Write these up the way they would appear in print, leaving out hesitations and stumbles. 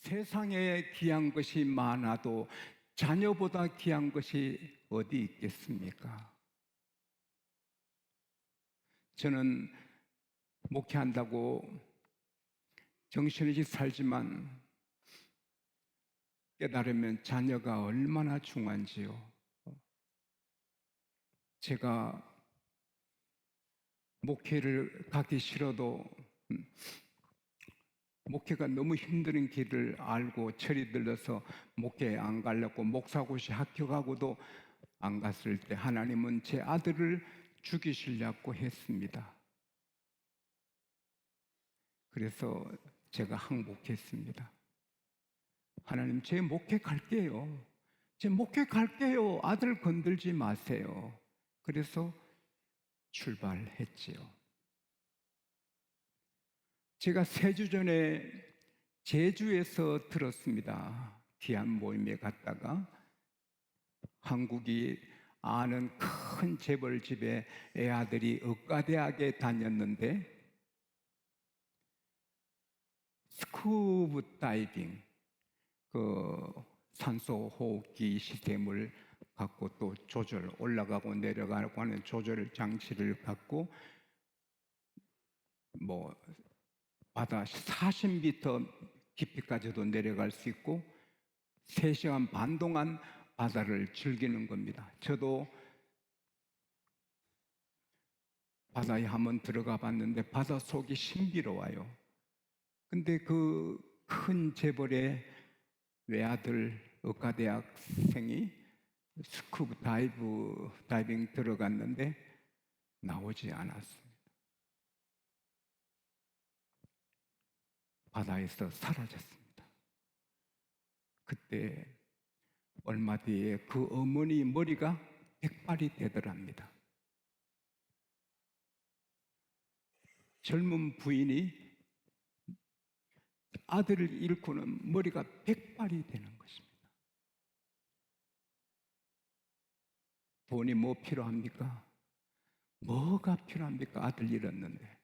세상에 귀한 것이 많아도 자녀보다 귀한 것이 어디 있겠습니까? 저는 목회한다고 정신없이 살지만 깨달으면 자녀가 얼마나 중요한지요. 제가 목회를 가기 싫어도 목회가 너무 힘든 길을 알고 철이 들려서 목회 안 가려고 목사고시 합격하고도 안 갔을 때 하나님은 제 아들을 죽이시려고 했습니다. 그래서 제가 항복했습니다. 하나님, 제 목회 갈게요. 제 목회 갈게요. 아들 건들지 마세요. 그래서 출발했지요. 제가 3주 전에 제주에서 들었습니다. 귀한 모임에 갔다가 한국이 아는 큰 재벌집에 애아들이 의과대학에 다녔는데 스쿠버 다이빙, 산소 호흡기 시스템을 갖고 또 올라가고 내려가고 하는 조절 장치를 갖고 바다 40m 깊이까지도 내려갈 수 있고 3시간 반 동안 바다를 즐기는 겁니다. 저도 바다에 한번 들어가 봤는데 바다 속이 신비로워요. 근데 그 큰 재벌의 외아들 의과대학생이 스쿠버 다이빙 들어갔는데 나오지 않았습니다. 바다에서 사라졌습니다. 그때 얼마 뒤에 그 어머니 머리가 백발이 되더랍니다. 젊은 부인이 아들을 잃고는 머리가 백발이 되는 것입니다. 돈이 뭐 필요합니까? 뭐가 필요합니까? 아들 잃었는데.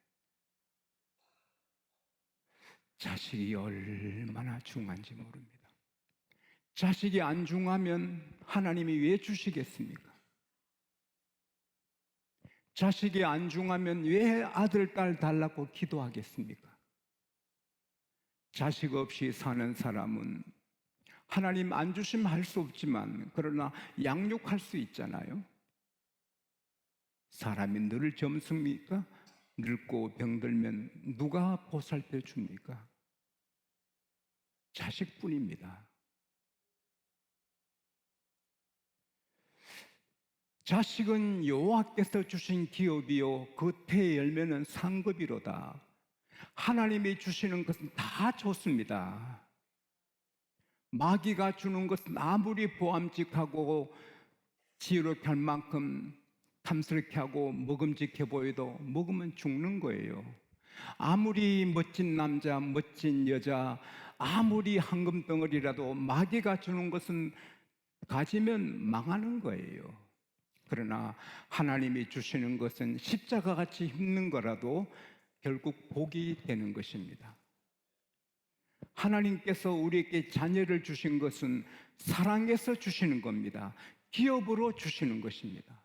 자식이 얼마나 중요한지 모릅니다. 자식이 안 중요하면 하나님이 왜 주시겠습니까? 자식이 안 중요하면 왜 아들, 딸 달라고 기도하겠습니까? 자식 없이 사는 사람은 하나님 안 주시면 할 수 없지만 그러나 양육할 수 있잖아요. 사람이 늘 젊습니까? 늙고 병들면 누가 보살펴 줍니까? 자식뿐입니다. 자식은 여호와께서 주신 기업이요 그 태 열매는 상급이로다. 하나님이 주시는 것은 다 좋습니다. 마귀가 주는 것은 아무리 보암직하고 지혜롭게 할 만큼 탐스럽게 하고 먹음직해 보여도 먹으면 죽는 거예요. 아무리 멋진 남자, 멋진 여자, 아무리 황금덩어리라도 마귀가 주는 것은 가지면 망하는 거예요. 그러나 하나님이 주시는 것은 십자가같이 힘든 거라도 결국 복이 되는 것입니다. 하나님께서 우리에게 자녀를 주신 것은 사랑해서 주시는 겁니다. 기업으로 주시는 것입니다.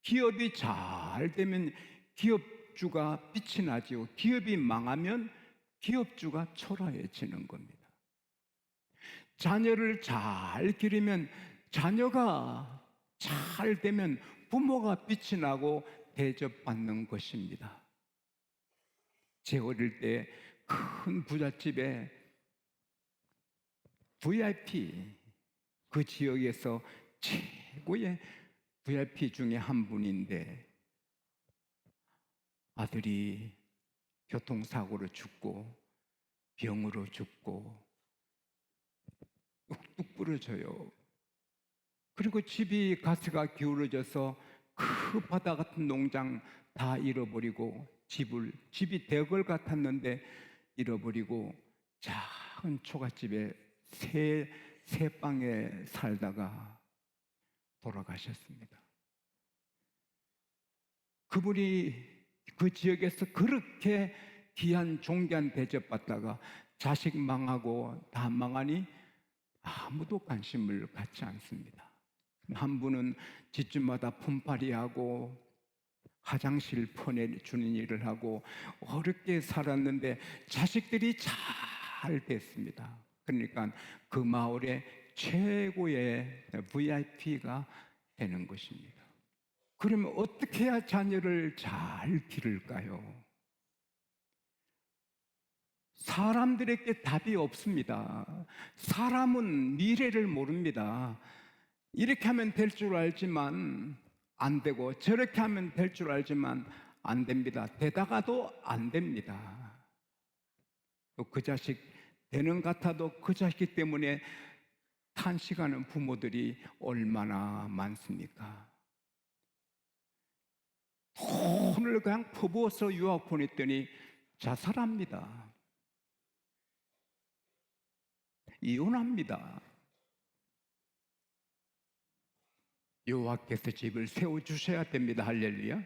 기업이 잘 되면 기업주가 빛이 나지요. 기업이 망하면 기업주가 초라해지는 겁니다. 자녀를 잘 기르면 자녀가 잘 되면 부모가 빛이 나고 대접받는 것입니다. 제 어릴 때 큰 부잣집에 VIP, 그 지역에서 최고의 VIP 중에 한 분인데 아들이 교통사고로 죽고 병으로 죽고 뚝뚝 부러져요. 그리고 집이 가스가 기울어져서 그 바다 같은 농장 다 잃어버리고 집이 대궐 같았는데 잃어버리고 작은 초가집에 새 방에 살다가 돌아가셨습니다. 그분이 그 지역에서 그렇게 귀한 존귀한 대접받다가 자식 망하고 다 망하니 아무도 관심을 갖지 않습니다. 한 분은 집집마다 품팔이하고 화장실 퍼내주는 일을 하고 어렵게 살았는데 자식들이 잘 됐습니다. 그러니까 그 마을의 최고의 VIP가 되는 것입니다. 그러면 어떻게 해야 자녀를 잘 기를까요? 사람들에게 답이 없습니다. 사람은 미래를 모릅니다. 이렇게 하면 될 줄 알지만 안 되고 저렇게 하면 될 줄 알지만 안 됩니다. 되다가도 안 됩니다. 또 그 자식 되는 것 같아도 그 자식 때문에 탄식하는 부모들이 얼마나 많습니까? 돈을 그냥 퍼부어서 유학 보냈더니 자살합니다. 이혼합니다. 여호와께서 집을 세워주셔야 됩니다. 할렐루야.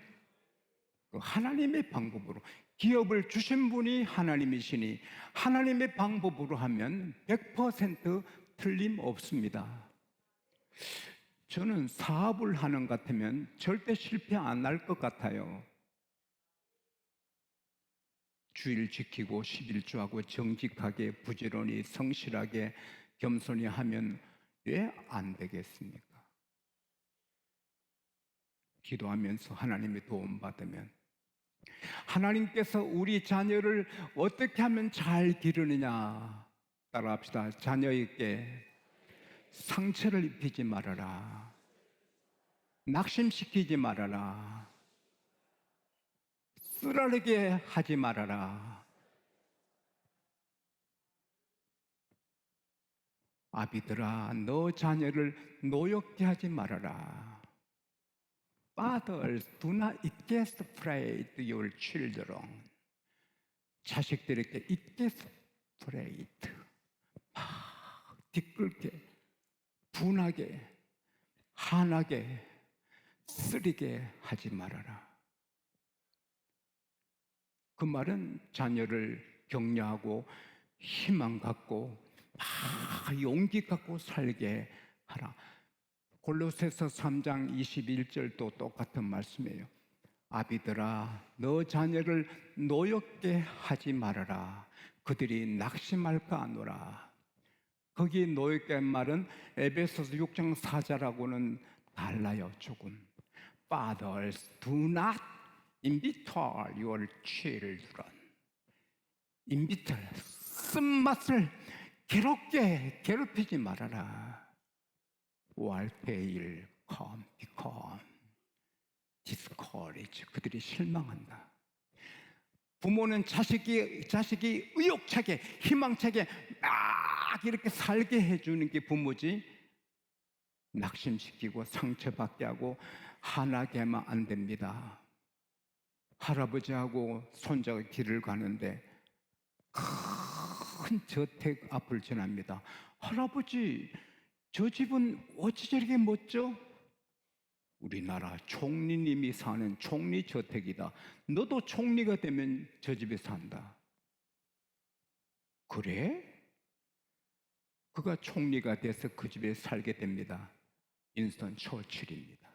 하나님의 방법으로 기업을 주신 분이 하나님이시니 하나님의 방법으로 하면 100% 틀림없습니다. 저는 사업을 하는 것 같으면 절대 실패 안 할 것 같아요. 주일 지키고 11조하고 정직하게 부지런히 성실하게 겸손히 하면 왜 안 되겠습니까? 기도하면서 하나님의 도움 받으면 하나님께서 우리 자녀를 어떻게 하면 잘 기르느냐 따라합시다. 자녀에게 상처를 입히지 말아라. 낙심시키지 말아라. 쓰라리게 하지 말아라. 아비들아, 너 자녀를 노엽게 하지 말아라. Fathers, do not exasperate your children. 자식들에게 exasperate, 막 뒤끓게, 분하게, 화나게, 쓰리게 하지 말아라. 그 말은 자녀를 격려하고 희망 갖고 막 용기 갖고 살게 하라. 골로새서 3장 21절도 똑같은 말씀이에요. 아비들아, 너 자녀를 노엽게 하지 말아라. 그들이 낙심할까 하노라. 거기 노엽게 한 말은 에베소서 6장 4절하고는 달라요. 조금. Fathers, do not embitter your children. embitter, 쓴맛을 괴롭히지 말아라. warfare come, become discourage. 그들이 실망한다. 부모는 자식이 의욕차게 희망차게 막 이렇게 살게 해주는 게 부모지, 낙심시키고 상처받게 하고 화나게 하면 안 됩니다. 할아버지하고 손자가 길을 가는데 큰 저택 앞을 지납니다. 할아버지, 저 집은 어찌 저렇게 멋져? 우리나라 총리님이 사는 총리 저택이다. 너도 총리가 되면 저 집에 산다. 그래? 그가 총리가 돼서 그 집에 살게 됩니다. 윈스턴 처칠입니다.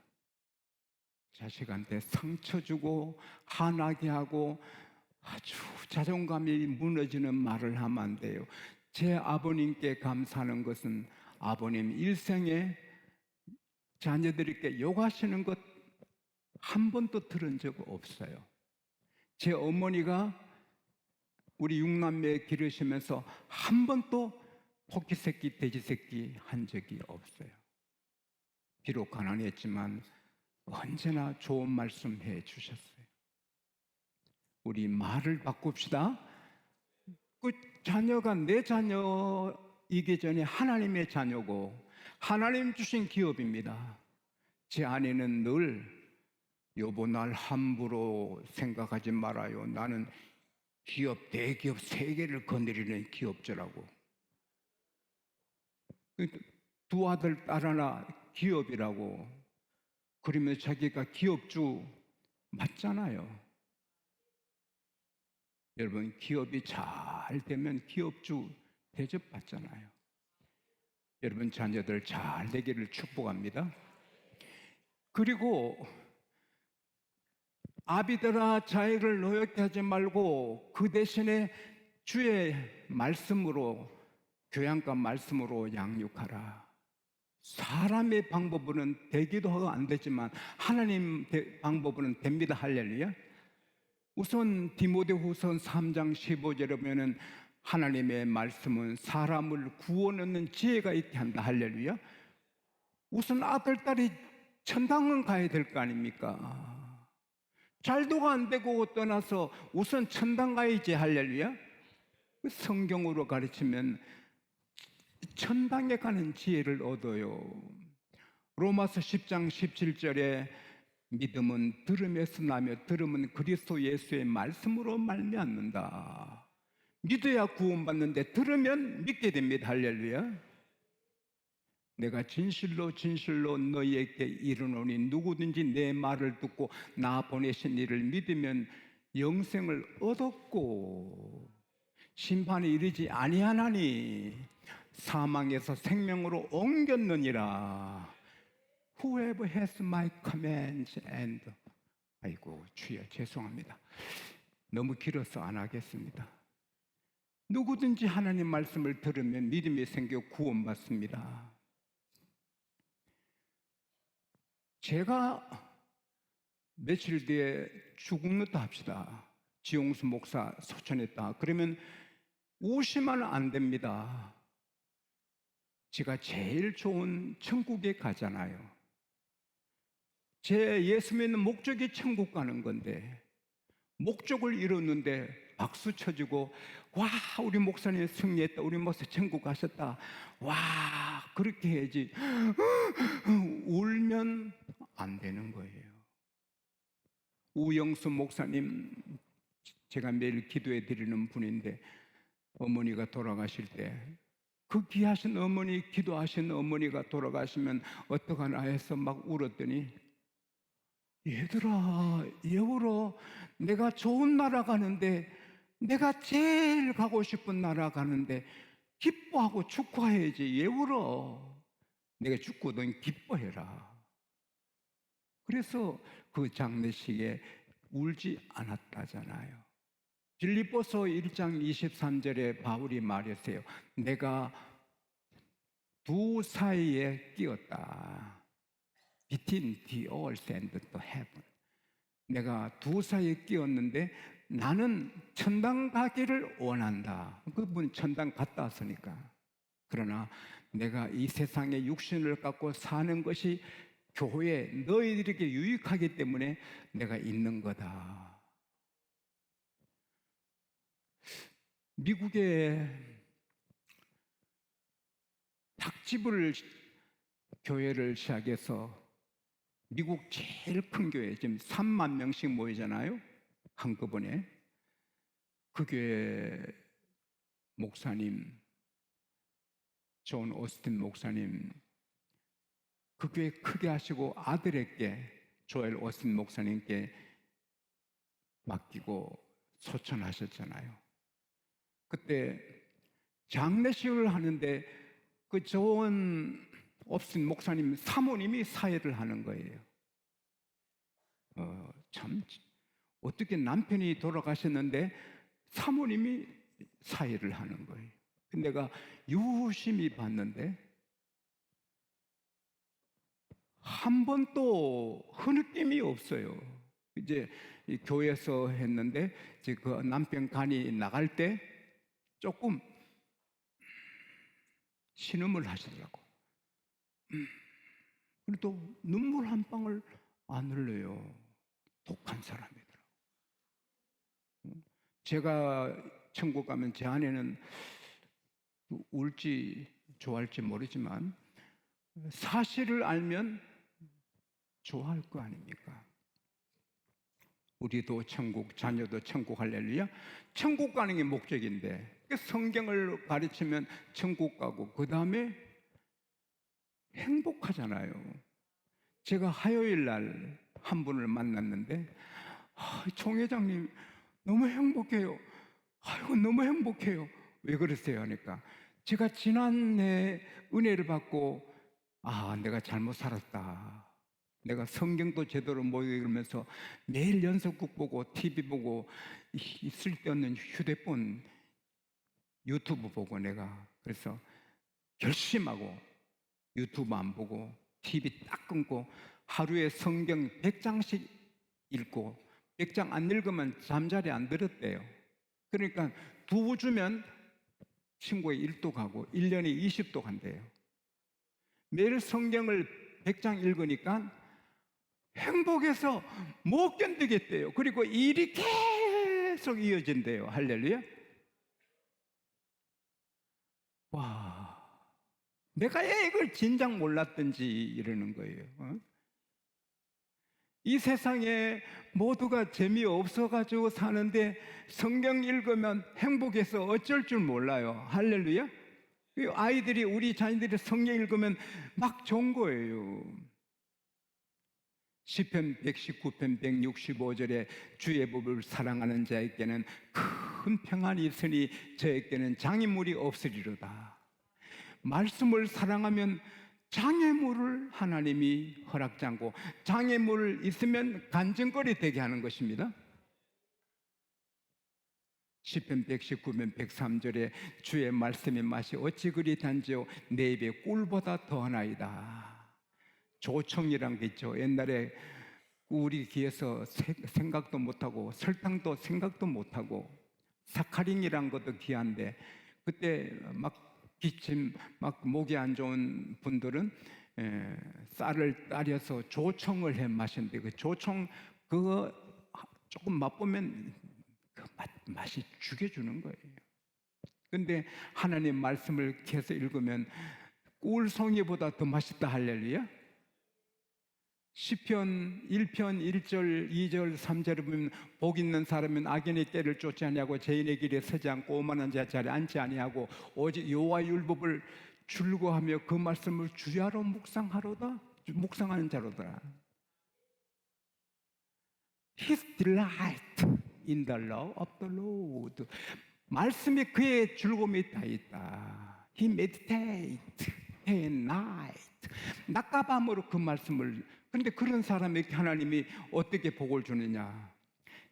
자식한테 상처 주고 화나게 하고 아주 자존감이 무너지는 말을 하면 안 돼요. 제 아버님께 감사하는 것은 아버님 일생에 자녀들에게 욕하시는 것 한 번도 들은 적 없어요. 제 어머니가 우리 육남매 기르시면서 한 번도 토끼 새끼, 돼지 새끼 한 적이 없어요. 비록 가난했지만 언제나 좋은 말씀 해 주셨어요. 우리 말을 바꿉시다. 그 자녀가 내 자녀이기 전에 하나님의 자녀고 하나님 주신 기업입니다. 제 아내는 늘 여보, 날 함부로 생각하지 말아요. 나는 기업, 대기업 3개를 거느리는 기업자라고. 두 아들, 딸 하나 기업이라고. 그러면 자기가 기업주 맞잖아요. 여러분, 기업이 잘 되면 기업주 대접받잖아요. 여러분 자녀들 잘 되기를 축복합니다. 그리고 아비들아 자식을 노엽게 하지 말고 그 대신에 주의 말씀으로, 교양과 말씀으로 양육하라. 사람의 방법으로는 되기도 하고 안 되지만 하나님 방법으로는 됩니다. 할렐루야. 우선 디모데후서 3장 15절에 보면은 하나님의 말씀은 사람을 구원하는 지혜가 있게 한다. 할렐루야. 우선 아들, 딸이 천당은 가야 될 거 아닙니까? 잘도가 안 되고 떠나서 우선 천당 가야지. 할렐루야. 성경으로 가르치면 천당에 가는 지혜를 얻어요. 로마서 10장 17절에 믿음은 들음에서 나며 들음은 그리스도 예수의 말씀으로 말미암는다. 믿어야 구원받는데 들으면 믿게 됩니다. 할렐루야. 내가 진실로 진실로 너희에게 이르노니 누구든지 내 말을 듣고 나 보내신 이를 믿으면 영생을 얻었고 심판에 이르지 아니하나니 사망에서 생명으로 옮겼느니라. Whoever has my commands and 아이고 주여 죄송합니다. 너무 길어서 안 하겠습니다. 누구든지 하나님 말씀을 들으면 믿음이 생겨 구원받습니다. 제가 며칠 뒤에 죽는다 합시다. 지용수 목사 소천했다. 그러면 우시면 안 됩니다. 제가 제일 좋은 천국에 가잖아요. 제 예수 믿는 목적이 천국 가는 건데 목적을 이뤘는데 박수 쳐주고 와 우리 목사님 승리했다, 우리 목사 천국 가셨다, 와 그렇게 해야지 울면 안 되는 거예요. 우영수 목사님 제가 매일 기도해 드리는 분인데 어머니가 돌아가실 때 그 귀하신 어머니, 기도하신 어머니가 돌아가시면 어떡하나 해서 막 울었더니 얘들아 여울어 내가 좋은 나라 가는데 내가 제일 가고 싶은 나라 가는데 기뻐하고 축하해야지 왜 울어? 내가 죽고 넌 기뻐해라. 그래서 그 장례식에 울지 않았다잖아요. 빌립보서 1장 23절에 바울이 말했어요. 내가 두 사이에 끼었다. Between the earth and the heaven. 내가 두 사이에 끼었는데 나는 천당 가기를 원한다. 그분 천당 갔다 왔으니까. 그러나 내가 이 세상에 육신을 갖고 사는 것이 교회 너희들에게 유익하기 때문에 내가 있는 거다. 미국에 닭집을 교회를 시작해서 미국 제일 큰 교회 지금 3만 명씩 모이잖아요. 한꺼번에. 그 교회 목사님 존 오스틴 목사님 그 교회 크게 하시고 아들에게 조엘 오스틴 목사님께 맡기고 소천하셨잖아요. 그때 장례식을 하는데 그 존 오스틴 목사님 사모님이 사회를 하는 거예요. 참 어떻게 남편이 돌아가셨는데 사모님이 사회를 하는 거예요. 내가 유심히 봤는데 한 번도 흐느낌이 없어요. 이제 교회에서 했는데 이제 그 남편 간이 나갈 때 조금 신음을 하시더라고. 그래도 눈물 한 방울 안 흘려요. 독한 사람이더라고. 제가 천국 가면 제 아내는 울지 좋아할지 모르지만 사실을 알면 좋아할 거 아닙니까? 우리도 천국, 자녀도 천국, 할렐루야. 천국 가는 게 목적인데 성경을 가르치면 천국 가고 그 다음에 행복하잖아요. 제가 화요일 날 한 분을 만났는데 총 회장님 너무 행복해요. 아이고, 너무 행복해요. 왜 그러세요? 하니까 제가 지난해 은혜를 받고, 아, 내가 잘못 살았다. 내가 성경도 제대로 못 읽으면서 매일 연속극 보고 TV 보고 이 쓸데없는 휴대폰 유튜브 보고 내가 그래서 결심하고 유튜브 안 보고 TV 딱 끊고 하루에 성경 100장씩 읽고 100장 안 읽으면 잠자리 안 들었대요. 그러니까 2주면 친구의 1도 가고 1년에 20도 간대요. 매일 성경을 100장 읽으니까 행복해서 못 견디겠대요. 그리고 일이 계속 이어진대요. 할렐루야. 와, 내가 이걸 진작 몰랐던지 이러는 거예요. 이 세상에 모두가 재미없어가지고 사는데 성경 읽으면 행복해서 어쩔 줄 몰라요. 할렐루야. 아이들이, 우리 자녀들이 성경 읽으면 막 좋은 거예요. 시편 119편 165절에 주의 법을 사랑하는 자에게는 큰 평안이 있으니 저에게는 장애물이 없으리로다. 말씀을 사랑하면 장애물을 하나님이 허락지 않고 장애물 있으면 간증거리 되게 하는 것입니다. 시편 119편 103절에 주의 말씀의 맛이 어찌 그리 단지요 내 입에 꿀보다 더하나이다. 조청이란 게 있죠. 옛날에 우리 귀에서 생각도 못하고 설탕도 생각도 못하고 사카린이란 것도 귀한데 그때 막 기침 막 목이 안 좋은 분들은 쌀을 따려서 조청을 해 마시는데 그 조청 그거 조금 맛보면 그 맛이 죽여주는 거예요. 근데 하나님 말씀을 계속 읽으면 꿀송이보다 더 맛있다. 할렐루야. 시편 1편 1절 2절 3절에 보면 복 있는 사람은 악인의 꾀를 쫓지 아니하고 죄인의 길에 서지 않고 오만한 자 자리에 앉지 아니하고 오직 여호와의 율법을 즐거워하며 그 말씀을 주야로 묵상하는 자로다. His delight in the law of the Lord. 말씀이 그의 즐거움이 다 있다. He meditate day and night. 낮과 밤으로 그 말씀을. 그런데 그런 사람에게 하나님이 어떻게 복을 주느냐?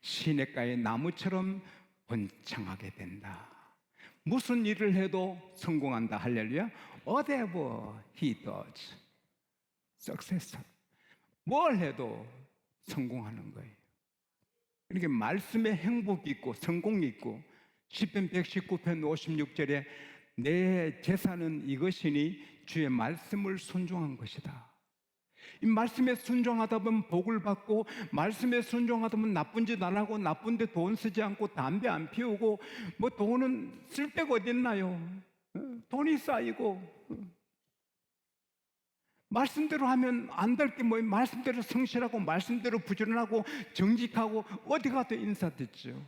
시냇가의 나무처럼 번창하게 된다. 무슨 일을 해도 성공한다. 할렐루야. Whatever he does, successful. 뭘 해도 성공하는 거예요. 그러니까 말씀에 행복이 있고 성공이 있고 시편 119편 56절에 내 재산은 이것이니 주의 말씀을 순종한 것이다. 이 말씀에 순종하다 보면 복을 받고 말씀에 순종하다 보면 나쁜 짓 안 하고 나쁜 데 돈 쓰지 않고 담배 안 피우고 뭐 돈은 쓸 데가 어딨나요? 돈이 쌓이고 말씀대로 하면 안 될 게 뭐예요? 말씀대로 성실하고 말씀대로 부지런하고 정직하고 어디 가도 인사듣죠.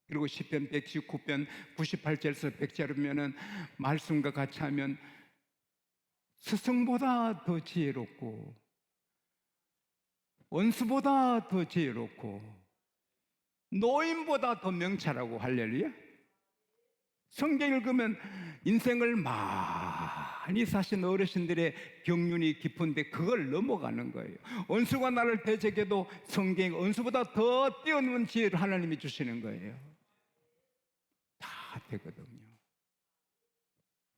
그리고 시편 119편 98절에서 100절에 보면은 말씀과 같이 하면 스승보다 더 지혜롭고 원수보다 더 지혜롭고 노인보다 더 명철하고. 할렐루야. 성경 읽으면 인생을 많이 사신 어르신들의 경륜이 깊은데 그걸 넘어가는 거예요. 원수가 나를 대적해도 성경 원수보다 더 뛰어넘은 지혜를 하나님이 주시는 거예요. 다 되거든요.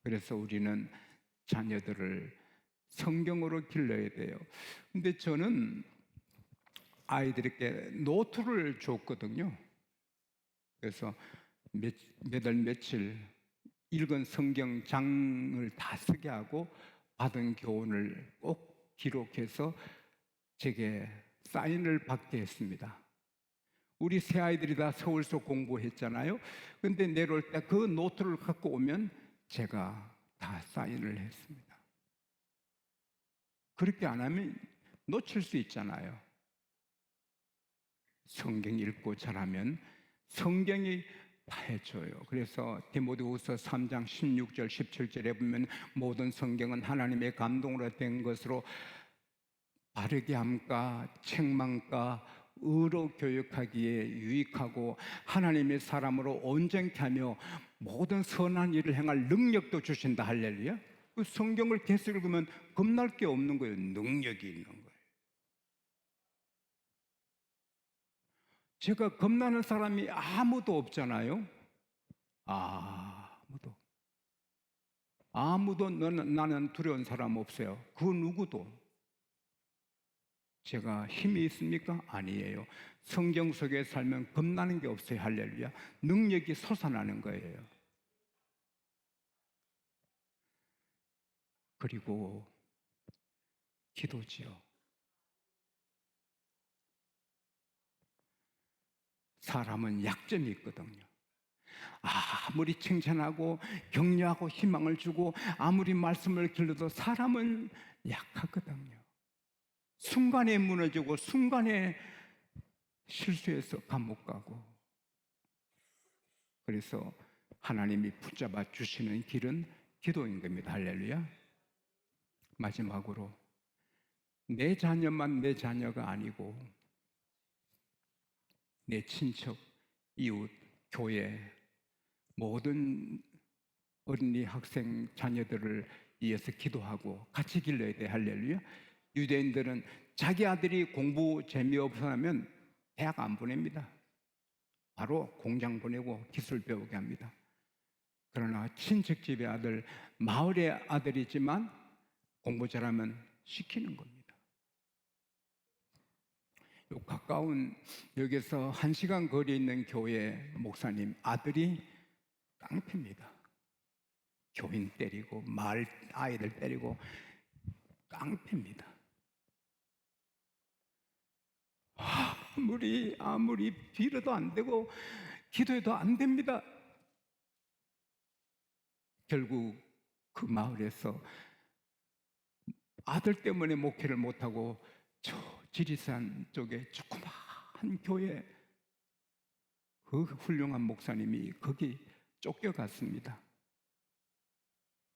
그래서 우리는 자녀들을 성경으로 길러야 돼요. 근데 저는 아이들에게 노트를 줬거든요. 그래서 몇 월 며칠 읽은 성경 장을 다 쓰게 하고 받은 교훈을 꼭 기록해서 제게 사인을 받게 했습니다. 우리 새 아이들이 다 서울서 공부했잖아요. 근데 내려올 때 그 노트를 갖고 오면 제가 다 사인을 했습니다. 그렇게 안 하면 놓칠 수 있잖아요. 성경 읽고 잘하면 성경이 다 해줘요. 그래서 디모데후서 3장 16절 17절에 보면 모든 성경은 하나님의 감동으로 된 것으로 바르게 함과 책망과 의로 교육하기에 유익하고 하나님의 사람으로 온전케 하며 모든 선한 일을 행할 능력도 주신다. 할렐루야. 그 성경을 계속 읽으면 겁날 게 없는 거예요. 능력이 있는 거예요. 제가 겁나는 사람이 아무도 없잖아요. 아무도 나는 두려운 사람 없어요. 그 누구도. 제가 힘이 있습니까? 아니에요. 성경 속에 살면 겁나는 게 없어요. 할렐루야. 능력이 솟아나는 거예요. 그리고 기도지요. 사람은 약점이 있거든요. 아무리 칭찬하고 격려하고 희망을 주고 아무리 말씀을 길러도 사람은 약하거든요. 순간에 무너지고 순간에 실수해서 감옥 가고. 그래서 하나님이 붙잡아 주시는 길은 기도인 겁니다. 할렐루야. 마지막으로 내 자녀만 내 자녀가 아니고 내 친척, 이웃, 교회 모든 어린이 학생 자녀들을 위해서 기도하고 같이 길러야 돼. 할렐루야. 유대인들은 자기 아들이 공부 재미없어 하면 대학 안 보냅니다. 바로 공장 보내고 기술 배우게 합니다. 그러나 친척집의 아들, 마을의 아들이지만 공부 잘하면 시키는 겁니다. 요 가까운 여기서 1시간 거리에 있는 교회 목사님 아들이 깡패입니다. 교인 때리고 마을 아이들 때리고 깡패입니다. 아무리 빌어도 안 되고 기도해도 안 됩니다. 결국 그 마을에서 아들 때문에 목회를 못하고 저 지리산 쪽에 조그마한 교회 그 훌륭한 목사님이 거기 쫓겨갔습니다.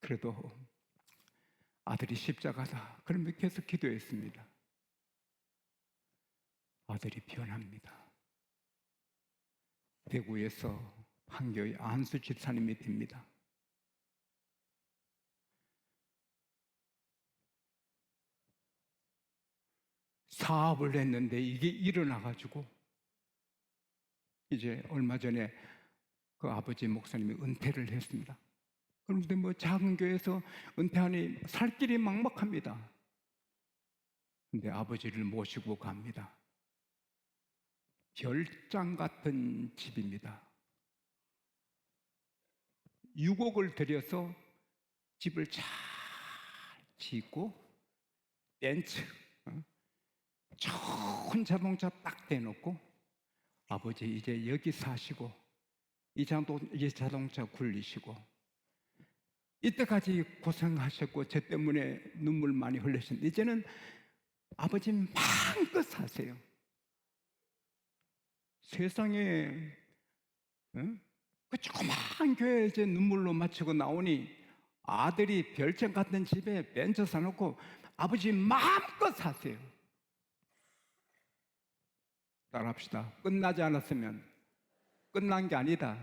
그래도 아들이 십자가다. 그러면 계속 기도했습니다. 아들이 변합니다. 대구에서 한 교회 안수 집사님이 됩니다. 사업을 했는데 이게 일어나가지고 이제 얼마 전에 그 아버지 목사님이 은퇴를 했습니다. 그런데 뭐 작은 교회에서 은퇴하니 살 길이 막막합니다. 근데 아버지를 모시고 갑니다. 별장 같은 집입니다. 6억을 들여서 집을 잘 짓고 벤츠 좋은 자동차 딱 대놓고 아버지 이제 여기 사시고 이 자동차 굴리시고 이때까지 고생하셨고 저 때문에 눈물 많이 흘리셨는데 이제는 아버지 마음껏 사세요. 세상에 그 조그마한 교회에 이제 눈물로 마치고 나오니 아들이 별장 같은 집에 벤츠 사놓고 아버지 마음껏 사세요. 따라합시다. 끝나지 않았으면 끝난 게 아니다.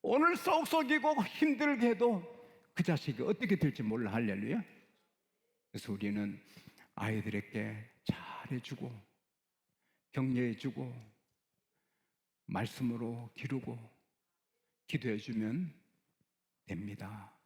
오늘 쏙쏙이고 힘들게 해도 그 자식이 어떻게 될지 몰라. 할렐루야. 그래서 우리는 아이들에게 잘해주고 격려해주고 말씀으로 기르고 기도해주면 됩니다.